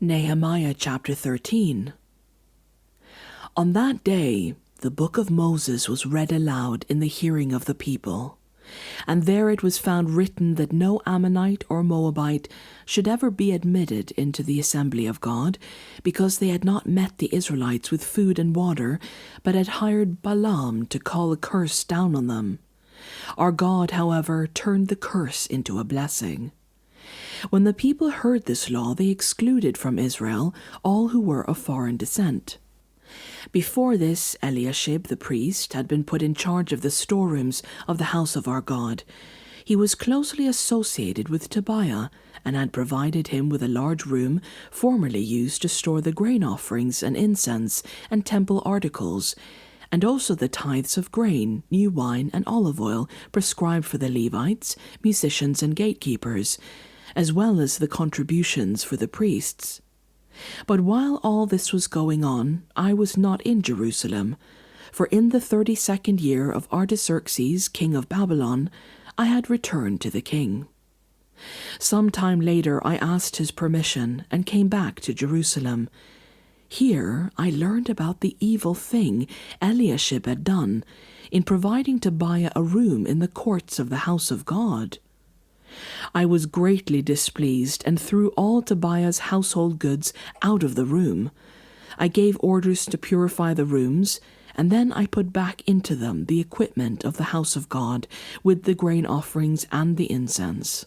Nehemiah chapter 13. On that day, the book of Moses was read aloud in the hearing of the people, and there it was found written that no Ammonite or Moabite should ever be admitted into the assembly of God, because they had not met the Israelites with food and water, but had hired Balaam to call a curse down on them. Our God, however, turned the curse into a blessing. When the people heard this law, they excluded from Israel all who were of foreign descent. Before this, Eliashib the priest had been put in charge of the storerooms of the house of our God. He was closely associated with Tobiah, and had provided him with a large room formerly used to store the grain offerings and incense and temple articles, and also the tithes of grain, new wine, and olive oil prescribed for the Levites, musicians, and gatekeepers, as well as the contributions for the priests. But while all this was going on, I was not in Jerusalem, for in the 32nd year of Artaxerxes, king of Babylon, I had returned to the king. Some time later I asked his permission and came back to Jerusalem. Here I learned about the evil thing Eliashib had done in providing Tobiah a room in the courts of the house of God. I was greatly displeased and threw all Tobiah's household goods out of the room. I gave orders to purify the rooms, and then I put back into them the equipment of the house of God, with the grain offerings and the incense.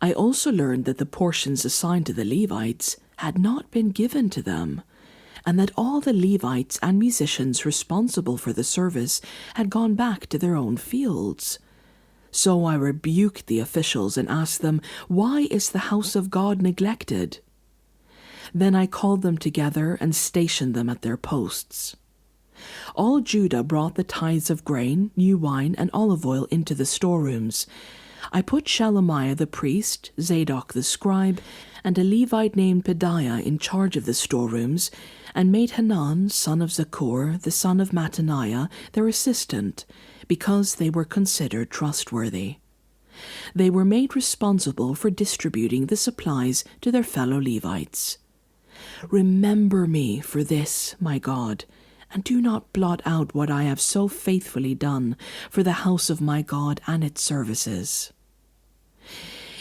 I also learned that the portions assigned to the Levites had not been given to them, and that all the Levites and musicians responsible for the service had gone back to their own fields. So I rebuked the officials and asked them, "Why is the house of God neglected?" Then I called them together and stationed them at their posts. All Judah brought the tithes of grain, new wine, and olive oil into the storerooms. I put Shelemiah the priest, Zadok the scribe, and a Levite named Pedaiah in charge of the storerooms, and made Hanan, son of Zakkur, the son of Mattaniah, their assistant, because they were considered trustworthy. They were made responsible for distributing the supplies to their fellow Levites. Remember me for this, my God, and do not blot out what I have so faithfully done for the house of my God and its services.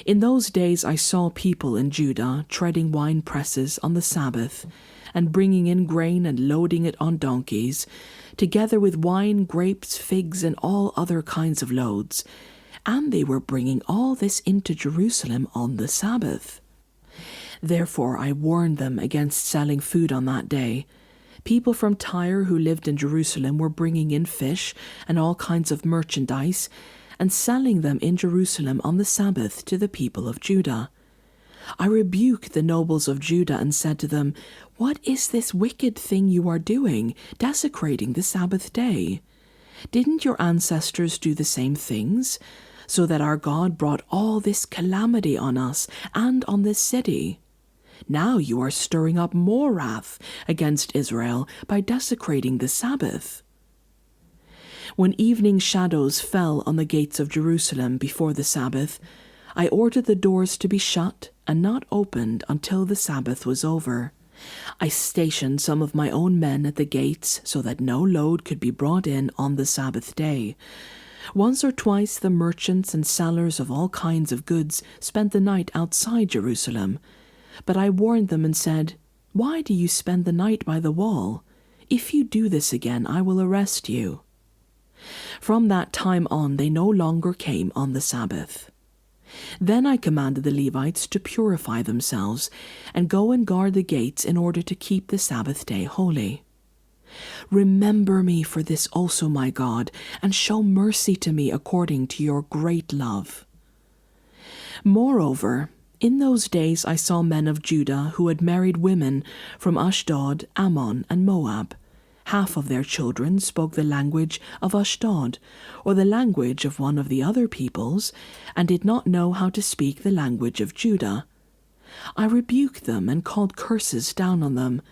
In those days I saw people in Judah treading wine presses on the Sabbath, and bringing in grain and loading it on donkeys, together with wine, grapes, figs, and all other kinds of loads, and they were bringing all this into Jerusalem on the Sabbath. Therefore I warned them against selling food on that day. People from Tyre who lived in Jerusalem were bringing in fish and all kinds of merchandise, and selling them in Jerusalem on the Sabbath to the people of Judah. I rebuked the nobles of Judah and said to them, "What is this wicked thing you are doing, desecrating the Sabbath day? Didn't your ancestors do the same things, so that our God brought all this calamity on us and on this city? Now you are stirring up more wrath against Israel by desecrating the Sabbath." When evening shadows fell on the gates of Jerusalem before the Sabbath, I ordered the doors to be shut and not opened until the Sabbath was over. I stationed some of my own men at the gates so that no load could be brought in on the Sabbath day. Once or twice the merchants and sellers of all kinds of goods spent the night outside Jerusalem. But I warned them and said, "Why do you spend the night by the wall? If you do this again, I will arrest you." From that time on, they no longer came on the Sabbath. Then I commanded the Levites to purify themselves and go and guard the gates in order to keep the Sabbath day holy. Remember me for this also, my God, and show mercy to me according to your great love. Moreover, in those days I saw men of Judah who had married women from Ashdod, Ammon, and Moab. Half of their children spoke the language of Ashdod, or the language of one of the other peoples, and did not know how to speak the language of Judah. I rebuked them and called curses down on them.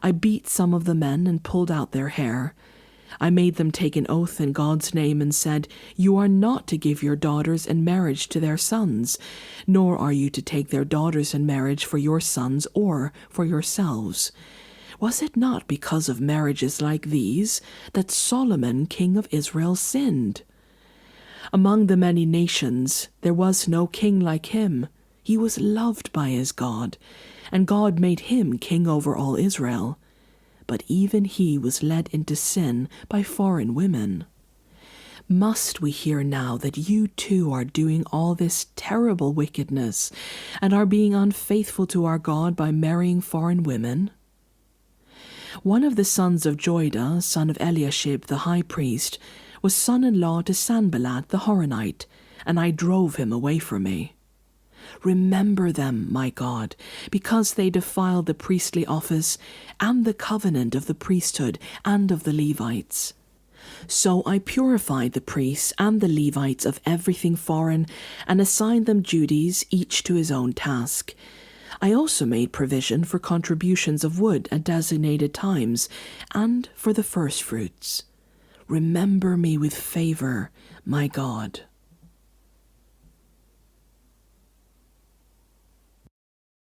I beat some of the men and pulled out their hair. I made them take an oath in God's name and said, "You are not to give your daughters in marriage to their sons, nor are you to take their daughters in marriage for your sons or for yourselves." Was it not because of marriages like these that Solomon, king of Israel, sinned? Among the many nations there was no king like him. He was loved by his God, and God made him king over all Israel. But even he was led into sin by foreign women. Must we hear now that you too are doing all this terrible wickedness and are being unfaithful to our God by marrying foreign women? One of the sons of Joiada, son of Eliashib the high priest, was son-in-law to Sanballat the Horonite, and I drove him away from me. Remember them, my God, because they defiled the priestly office and the covenant of the priesthood and of the Levites. So I purified the priests and the Levites of everything foreign and assigned them duties, each to his own task. I also made provision for contributions of wood at designated times and for the firstfruits. Remember me with favor, my God.